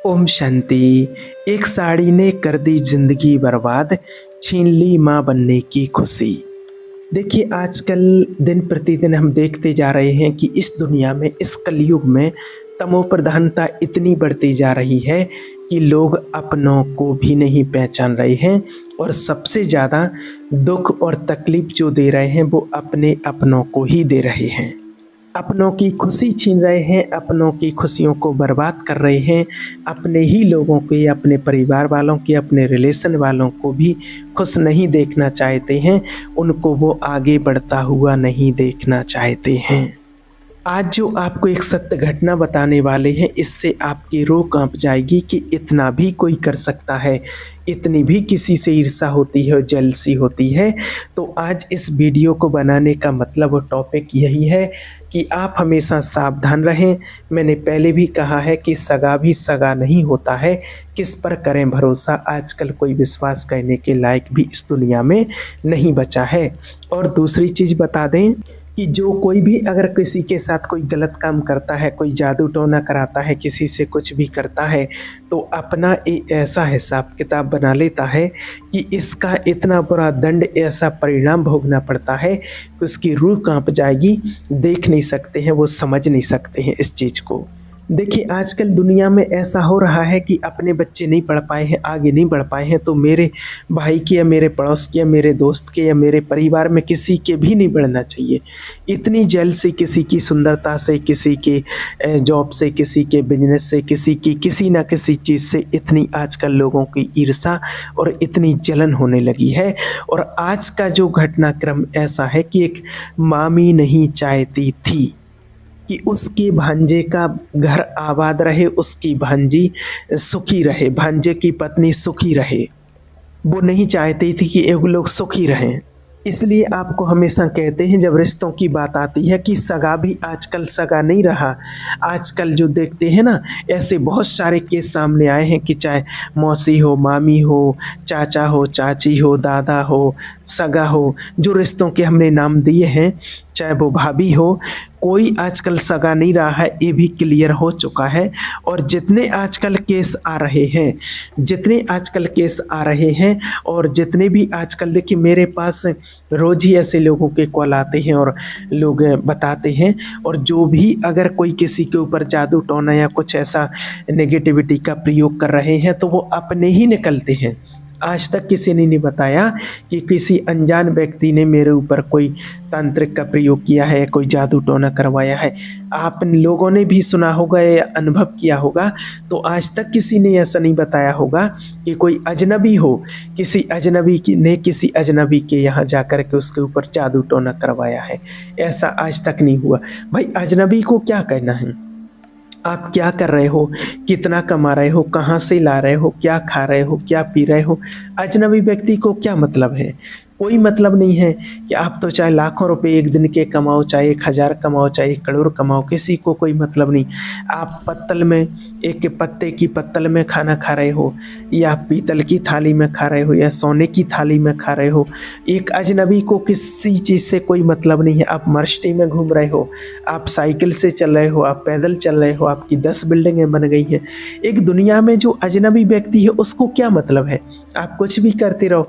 ओम शांति। एक साड़ी ने कर दी जिंदगी बर्बाद, छीन ली माँ बनने की खुशी। देखिए, आजकल दिन प्रतिदिन हम देखते जा रहे हैं कि इस दुनिया में, इस कलयुग में तमोप्रधानता इतनी बढ़ती जा रही है कि लोग अपनों को भी नहीं पहचान रहे हैं और सबसे ज़्यादा दुख और तकलीफ जो दे रहे हैं वो अपने अपनों को ही दे रहे हैं। अपनों की खुशी छीन रहे हैं, अपनों की खुशियों को बर्बाद कर रहे हैं, अपने ही लोगों के, अपने परिवार वालों के, अपने रिलेशन वालों को भी खुश नहीं देखना चाहते हैं, उनको वो आगे बढ़ता हुआ नहीं देखना चाहते हैं। आज जो आपको एक सत्य घटना बताने वाले हैं, इससे आपकी रूह कांप जाएगी कि इतना भी कोई कर सकता है, इतनी भी किसी से ईर्ष्या होती है और जेलसी होती है। तो आज इस वीडियो को बनाने का मतलब और टॉपिक यही है कि आप हमेशा सावधान रहें। मैंने पहले भी कहा है कि सगा भी सगा नहीं होता है, किस पर करें भरोसा। आजकल कोई विश्वास करने के लायक भी इस दुनिया में नहीं बचा है। और दूसरी चीज़ बता दें कि जो कोई भी अगर किसी के साथ कोई गलत काम करता है, कोई जादू टोना कराता है, किसी से कुछ भी करता है, तो अपना एक ऐसा हिसाब किताब बना लेता है कि इसका इतना बुरा दंड, ऐसा परिणाम भोगना पड़ता है कि उसकी रूह कांप जाएगी। देख नहीं सकते हैं, वो समझ नहीं सकते हैं इस चीज़ को। देखिए, आजकल दुनिया में ऐसा हो रहा है कि अपने बच्चे नहीं पढ़ पाए हैं, आगे नहीं बढ़ पाए हैं, तो मेरे भाई के या मेरे पड़ोस के या मेरे दोस्त के या मेरे परिवार में किसी के भी नहीं बढ़ना चाहिए। इतनी जेलसी किसी की सुंदरता से, किसी के जॉब से, किसी के बिजनेस से, किसी की किसी ना किसी चीज़ से इतनी आजकल लोगों की ईर्ष्या और इतनी जलन होने लगी है। और आज का जो घटनाक्रम ऐसा है कि एक मामी नहीं चाहती थी कि उसके भांजे का घर आबाद रहे, उसकी भांजी सुखी रहे, भांजे की पत्नी सुखी रहे। वो नहीं चाहती थी कि ये लोग सुखी रहें। इसलिए आपको हमेशा कहते हैं, जब रिश्तों की बात आती है, कि सगा भी आजकल सगा नहीं रहा। आजकल जो देखते हैं ना, ऐसे बहुत सारे केस सामने आए हैं कि चाहे मौसी हो, मामी हो, चाचा हो, चाची हो, दादा हो, सगा हो, जो रिश्तों के हमने नाम दिए हैं, चाहे वो भाभी हो, कोई आजकल सगा नहीं रहा है, ये भी क्लियर हो चुका है। और जितने आजकल केस आ रहे हैं, जितने आजकल केस आ रहे हैं और जितने भी आजकल, देखिए मेरे पास रोज़ ही ऐसे लोगों के कॉल आते हैं और लोग बताते हैं। और जो भी अगर कोई किसी के ऊपर जादू टोना या कुछ ऐसा नेगेटिविटी का प्रयोग कर रहे हैं, तो वो अपने ही निकलते हैं। आज तक किसी ने नहीं बताया कि किसी अनजान व्यक्ति ने मेरे ऊपर कोई तांत्रिक का प्रयोग किया है, कोई जादू टोना करवाया है। आप लोगों ने भी सुना होगा या अनुभव किया होगा, तो आज तक किसी ने ऐसा नहीं बताया होगा कि कोई अजनबी हो, किसी अजनबी ने किसी अजनबी के यहाँ जाकर के उसके ऊपर जादू टोना करवाया है। ऐसा आज तक नहीं हुआ। भाई, अजनबी को क्या कहना है? आप क्या कर रहे हो, कितना कमा रहे हो, कहाँ से ला रहे हो, क्या खा रहे हो, क्या पी रहे हो, अजनबी व्यक्ति को क्या मतलब है? कोई मतलब नहीं है। कि आप तो चाहे लाखों रुपए एक दिन के कमाओ, चाहे 1000 कमाओ, चाहे 1 करोड़ कमाओ, किसी को कोई मतलब नहीं। आप पत्तल में, एक पत्ते की पत्तल में खाना खा रहे हो, या पीतल की थाली में खा रहे हो, या सोने की थाली में खा रहे हो। एक अजनबी को किसी चीज़ से कोई मतलब नहीं है। आप मर्सिडीज में घूम रहे हो, आप साइकिल से चल रहे हो, आप पैदल चल रहे हो, आपकी 10 बिल्डिंगें बन गई हैं। एक दुनिया में जो अजनबी व्यक्ति है, उसको क्या मतलब है? आप कुछ भी करते रहो।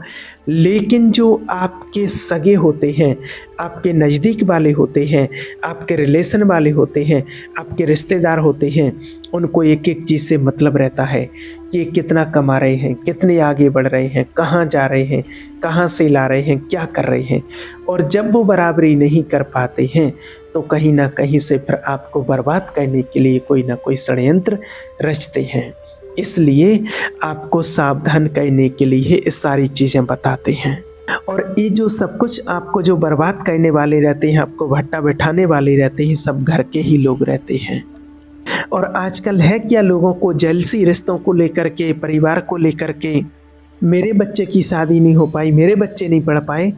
लेकिन जो आपके सगे होते हैं, आपके नज़दीक वाले होते हैं, आपके रिलेशन वाले होते हैं, आपके रिश्तेदार होते हैं, उनको एक एक चीज़ से मतलब रहता है कि कितना कमा रहे हैं, कितने आगे बढ़ रहे हैं, कहाँ जा रहे हैं, कहाँ से ला रहे हैं, क्या कर रहे हैं। और जब वो बराबरी नहीं कर पाते हैं, तो कहीं ना कहीं से फिर आपको बर्बाद करने के लिए कोई ना कोई षड्यंत्र रचते हैं। इसलिए आपको सावधान करने के लिए ये सारी चीज़ें बताते हैं। और ये जो सब कुछ आपको जो बर्बाद करने वाले रहते हैं, आपको भट्टा बैठाने वाले रहते हैं, सब घर के ही लोग रहते हैं। और आजकल है क्या, लोगों को जेलसी रिश्तों को लेकर के, परिवार को लेकर के, मेरे बच्चे की शादी नहीं हो पाई, मेरे बच्चे नहीं पढ़ पाए,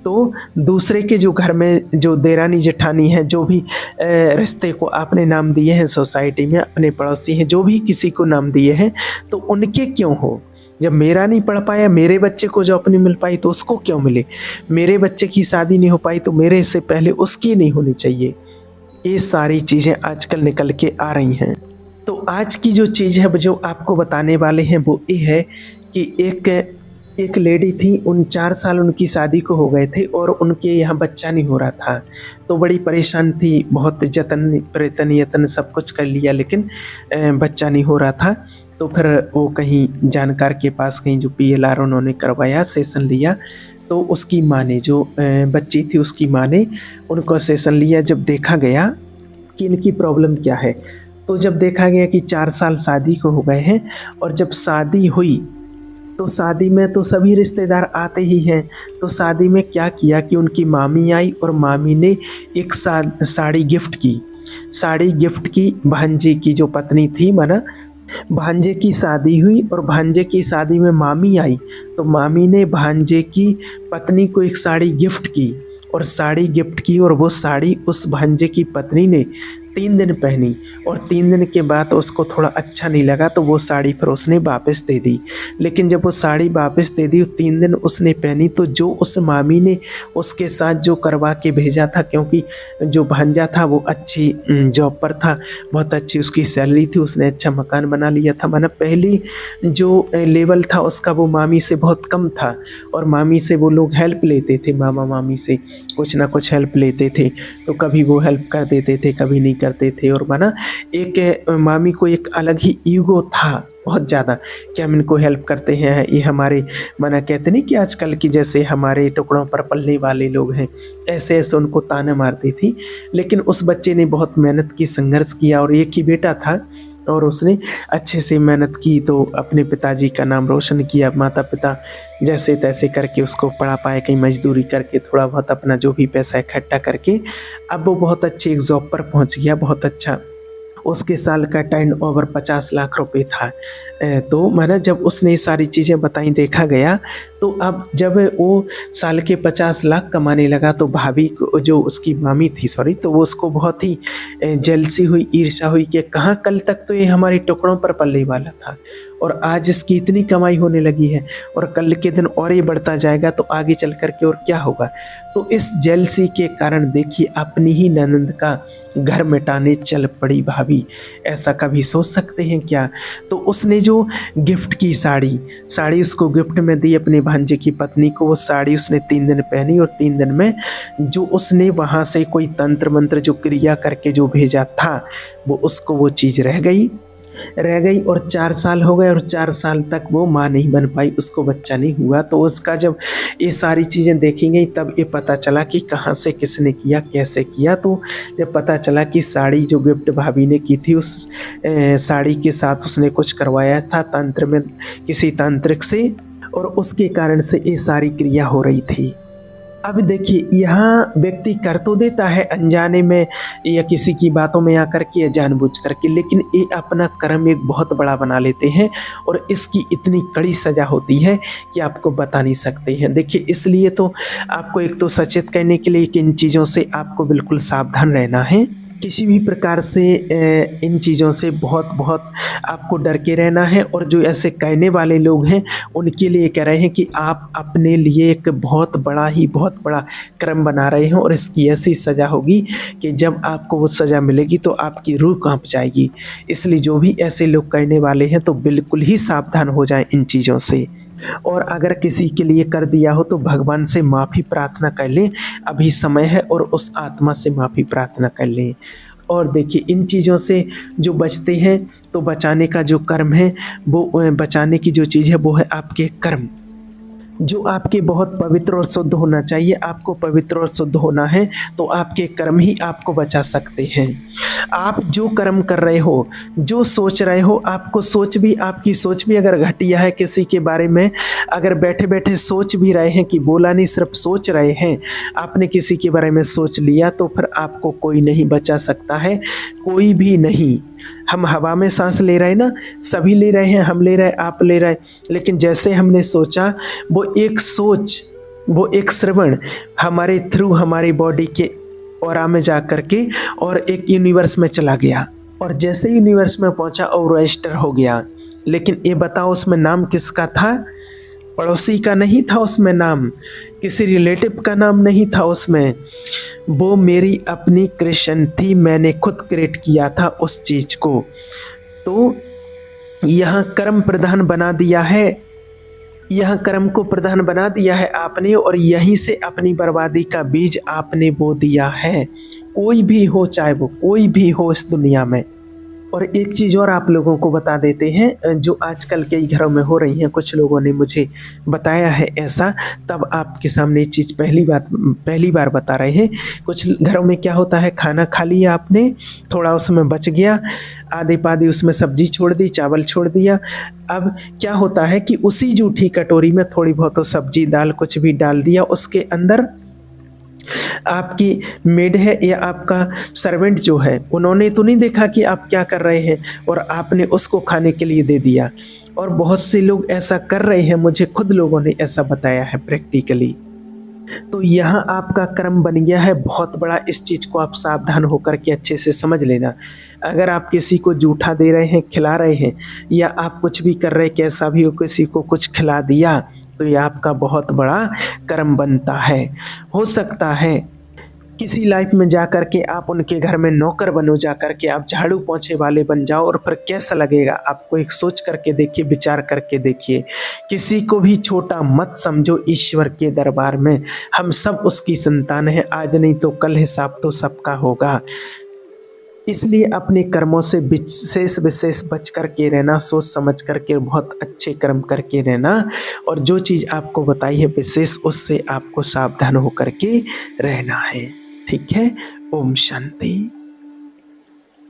तो दूसरे के जो घर में जो देरानी जेठानी है, जो भी रिश्ते को आपने नाम दिए हैं सोसाइटी में, अपने पड़ोसी हैं, जो भी किसी को नाम दिए हैं, तो उनके क्यों हो? जब मेरा नहीं पढ़ पाया, मेरे बच्चे को जॉब नहीं मिल पाई, तो उसको क्यों मिले? मेरे बच्चे की शादी नहीं हो पाई, तो मेरे से पहले उसकी नहीं होनी चाहिए। ये सारी चीज़ें आजकल निकल के आ रही हैं। तो आज की जो चीज़ है जो आपको बताने वाले हैं वो ये है कि एक लेडी थी, उन 4 साल उनकी शादी को हो गए थे और उनके यहाँ बच्चा नहीं हो रहा था। तो बड़ी परेशान थी, बहुत जतन प्रयत्न यत्न सब कुछ कर लिया लेकिन बच्चा नहीं हो रहा था। तो फिर वो कहीं जानकार के पास कहीं जो पीएलआर उन्होंने करवाया, सेशन लिया। तो उसकी माँ ने जो बच्ची थी उसकी माँ ने उनको सेशन लिया। जब देखा गया कि इनकी प्रॉब्लम क्या है, तो जब देखा गया कि 4 साल शादी को हो गए हैं और जब शादी हुई तो शादी में तो सभी रिश्तेदार आते ही हैं। तो शादी में क्या किया कि उनकी मामी आई और मामी ने एक साड़ी गिफ्ट की। साड़ी गिफ्ट की भांजे की जो पत्नी थी, माना भांजे की शादी हुई और भांजे की शादी में मामी आई, तो मामी ने भांजे की पत्नी को एक साड़ी गिफ्ट की और साड़ी गिफ्ट की और वो साड़ी उस भांजे की पत्नी ने 3 दिन पहनी और 3 दिन के बाद उसको थोड़ा अच्छा नहीं लगा तो वो साड़ी फिर उसने वापस दे दी। लेकिन जब वो साड़ी वापस दे दी, 3 दिन उसने पहनी, तो जो उस मामी ने उसके साथ जो करवा के भेजा था, क्योंकि जो भांजा था वो अच्छी जॉब पर था, बहुत अच्छी उसकी सैलरी थी, उसने अच्छा मकान बना लिया था, माना पहली जो लेवल था उसका वो मामी से बहुत कम था और मामी से वो लोग हेल्प लेते थे, मामा मामी से कुछ ना कुछ हेल्प लेते थे। तो कभी वो हेल्प कर देते थे, कभी नहीं करते थे। और माना एक मामी को एक अलग ही ईगो था बहुत ज़्यादा कि हम इनको हेल्प करते हैं, ये हमारे, माना कहते नहीं कि आजकल की जैसे हमारे टुकड़ों पर पलने वाले लोग हैं, ऐसे ऐसे उनको ताने मारती थी। लेकिन उस बच्चे ने बहुत मेहनत की, संघर्ष किया और एक ही बेटा था और उसने अच्छे से मेहनत की तो अपने पिताजी का नाम रोशन किया। माता पिता जैसे तैसे करके उसको पढ़ा पाए, कहीं मजदूरी करके थोड़ा बहुत अपना जो भी पैसा इकट्ठा करके अब वो बहुत अच्छी एक जॉब पर पहुंच गया, बहुत अच्छा। उसके साल का टर्नओवर 50 लाख रुपए था। तो माना जब उसने ये सारी चीज़ें बताई, देखा गया, तो अब जब वो साल के 50 लाख कमाने लगा तो भाभी को, जो उसकी मामी थी सॉरी, तो वो उसको बहुत ही जेलसी हुई, ईर्ष्या हुई कि कहाँ, कल तक तो ये हमारे टुकड़ों पर पलने वाला था और आज इसकी इतनी कमाई होने लगी है और कल के दिन और ये बढ़ता जाएगा तो आगे चल कर के और क्या होगा। तो इस जेलसी के कारण देखिए अपनी ही ननंद का घर मिटाने चल पड़ी भाभी। ऐसा कभी सोच सकते हैं क्या। तो उसने जो गिफ्ट की साड़ी उसको गिफ्ट में दी अपने भांजे की पत्नी को। वो साड़ी उसने 3 दिन पहनी और 3 दिन में जो उसने वहाँ से कोई तंत्र मंत्र जो क्रिया करके जो भेजा था वो उसको वो चीज़ रह गई और 4 साल हो गए और 4 साल तक वो माँ नहीं बन पाई, उसको बच्चा नहीं हुआ। तो उसका जब ये सारी चीज़ें देखी गई तब ये पता चला कि कहाँ से किसने किया, कैसे किया। तो जब पता चला कि साड़ी जो गिफ्ट भाभी ने की थी, उस साड़ी के साथ उसने कुछ करवाया था तंत्र में किसी तांत्रिक से और उसके कारण से ये सारी क्रिया हो रही थी। अब देखिए यहाँ व्यक्ति कर तो देता है अनजाने में या किसी की बातों में आकर के या जानबूझ करके, लेकिन ये अपना कर्म एक बहुत बड़ा बना लेते हैं और इसकी इतनी कड़ी सज़ा होती है कि आपको बता नहीं सकते हैं। देखिए इसलिए तो आपको एक तो सचेत करने के लिए कि इन चीज़ों से आपको बिल्कुल सावधान रहना है। किसी भी प्रकार से इन चीज़ों से बहुत आपको डर के रहना है। और जो ऐसे कहने वाले लोग हैं उनके लिए कह रहे हैं कि आप अपने लिए एक बहुत बड़ा कर्म बना रहे हैं और इसकी ऐसी सज़ा होगी कि जब आपको वो सज़ा मिलेगी तो आपकी रूह कांप जाएगी। इसलिए जो भी ऐसे लोग कहने वाले हैं तो बिल्कुल ही सावधान हो जाएं इन चीज़ों से। और अगर किसी के लिए कर दिया हो तो भगवान से माफ़ी प्रार्थना कर लें, अभी समय है, और उस आत्मा से माफ़ी प्रार्थना कर लें। और देखिए इन चीज़ों से जो बचते हैं तो बचाने का जो कर्म है वो, बचाने की जो चीज़ है वो है आपके कर्म, जो आपके बहुत पवित्र और शुद्ध होना चाहिए। आपको पवित्र और शुद्ध होना है तो आपके कर्म ही आपको बचा सकते हैं। आप जो कर्म कर रहे हो, जो सोच रहे हो, आपकी सोच भी अगर घटिया है, किसी के बारे में अगर बैठे बैठे सोच भी रहे हैं, कि बोला नहीं सिर्फ सोच रहे हैं, आपने किसी के बारे में सोच लिया तो फिर आपको कोई नहीं बचा सकता है, कोई भी नहीं। हम हवा में सांस ले रहे हैं ना, सभी ले रहे हैं, हम ले रहे हैं, आप ले रहे हैं, लेकिन जैसे हमने सोचा वो एक श्रवण हमारे थ्रू हमारी बॉडी के ऑरा में जा कर के और एक यूनिवर्स में चला गया और जैसे यूनिवर्स में पहुंचा और रजिस्टर हो गया। लेकिन ये बताओ उसमें नाम किसका था? पड़ोसी का नहीं था उसमें नाम, किसी रिलेटिव का नाम नहीं था उसमें, वो मेरी अपनी क्रिएशन थी। मैंने खुद क्रिएट किया था उस चीज़ को। तो यहाँ कर्म प्रधान बना दिया है, यह कर्म को प्रधान बना दिया है आपने, और यहीं से अपनी बर्बादी का बीज आपने बो दिया है। कोई भी हो, चाहे वो कोई भी हो इस दुनिया में। और एक चीज़ और आप लोगों को बता देते हैं, जो आजकल कई घरों में हो रही हैं, कुछ लोगों ने मुझे बताया है ऐसा, तब आपके सामने ये चीज़ पहली बार बता रहे हैं। कुछ घरों में क्या होता है, खाना खा लिया आपने, थोड़ा उसमें बच गया, आधे पाधे उसमें सब्जी छोड़ दी, चावल छोड़ दिया। अब क्या होता है कि उसी जूठी कटोरी में थोड़ी बहुत तो सब्जी दाल कुछ भी डाल दिया, उसके अंदर आपकी मेड है या आपका सर्वेंट जो है, उन्होंने तो नहीं देखा कि आप क्या कर रहे हैं, और आपने उसको खाने के लिए दे दिया। और बहुत से लोग ऐसा कर रहे हैं, मुझे खुद लोगों ने ऐसा बताया है प्रैक्टिकली। तो यहाँ आपका कर्म बन गया है बहुत बड़ा। इस चीज़ को आप सावधान होकर के अच्छे से समझ लेना। अगर आप किसी को जूठा दे रहे हैं, खिला रहे हैं, या आप कुछ भी कर रहे हैं, कैसा भी हो, किसी को कुछ खिला दिया, तो ये आपका बहुत बड़ा कर्म बनता है। हो सकता है किसी लाइफ में जा कर के आप उनके घर में नौकर बनो, जा कर के आप झाड़ू पोंछे वाले बन जाओ, और फिर कैसा लगेगा आपको, एक सोच करके देखिए, विचार करके देखिए। किसी को भी छोटा मत समझो ईश्वर के दरबार में। हम सब उसकी संतान हैं, आज नहीं तो कल हिसाब तो सबका होगा। इसलिए अपने कर्मों से विशेष बच करके रहना, सोच समझ करके बहुत अच्छे कर्म करके रहना, और जो चीज़ आपको बताई है विशेष, उससे आपको सावधान होकर के रहना है। ठीक है। ओम शांति।